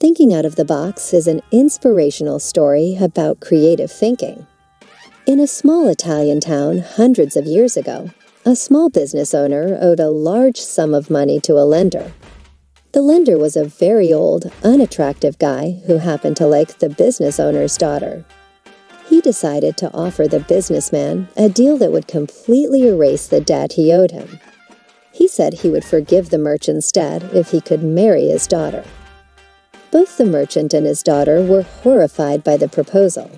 Thinking Out of the Box is an inspirational story about creative thinking. In a small Italian town hundreds of years ago, a small business owner owed a large sum of money to a lender. The lender was a very old, unattractive guy who happened to like the business owner's daughter. He decided to offer the businessman a deal that would completely erase the debt he owed him. He said he would forgive the merchant's debt if he could marry his daughter. Both the merchant and his daughter were horrified by the proposal.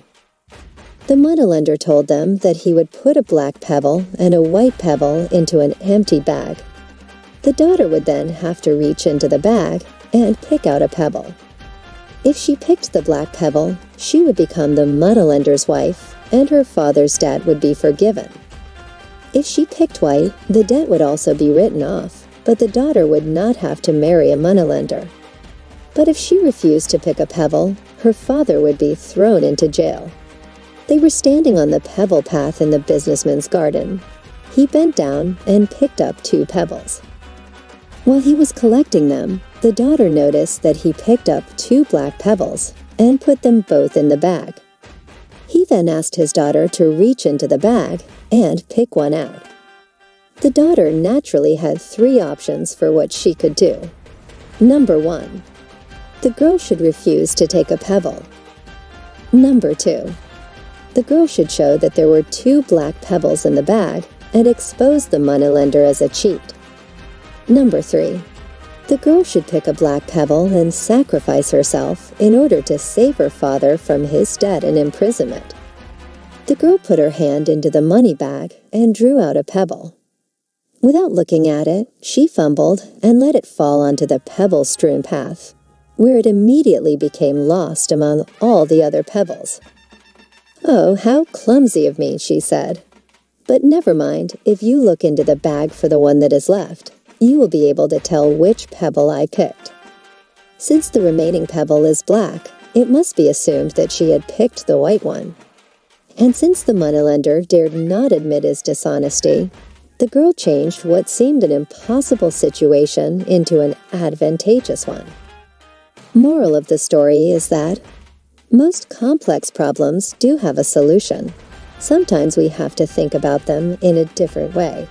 The moneylender told them that he would put a black pebble and a white pebble into an empty bag. The daughter would then have to reach into the bag and pick out a pebble. If she picked the black pebble, she would become the moneylender's wife, and her father's debt would be forgiven. If she picked white, the debt would also be written off, but the daughter would not have to marry a moneylender. But if she refused to pick a pebble, her father would be thrown into jail. They were standing on the pebble path in the businessman's garden. He bent down and picked up 2 pebbles. While he was collecting them, the daughter noticed that he picked up 2 black pebbles and put them both in the bag. He then asked his daughter to reach into the bag and pick one out. The daughter naturally had 3 options for what she could do. Number 1. The girl should refuse to take a pebble. Number 2. The girl should show that there were 2 black pebbles in the bag and expose the moneylender as a cheat. Number 3. The girl should pick a black pebble and sacrifice herself in order to save her father from his debt and imprisonment. The girl put her hand into the money bag and drew out a pebble. Without looking at it, she fumbled and let it fall onto the pebble-strewn path, where it immediately became lost among all the other pebbles. "Oh, how clumsy of me," she said. "But never mind, if you look into the bag for the one that is left, you will be able to tell which pebble I picked." Since the remaining pebble is black, it must be assumed that she had picked the white one. And since the moneylender dared not admit his dishonesty, the girl changed what seemed an impossible situation into an advantageous one. Moral of the story is that most complex problems do have a solution. Sometimes we have to think about them in a different way.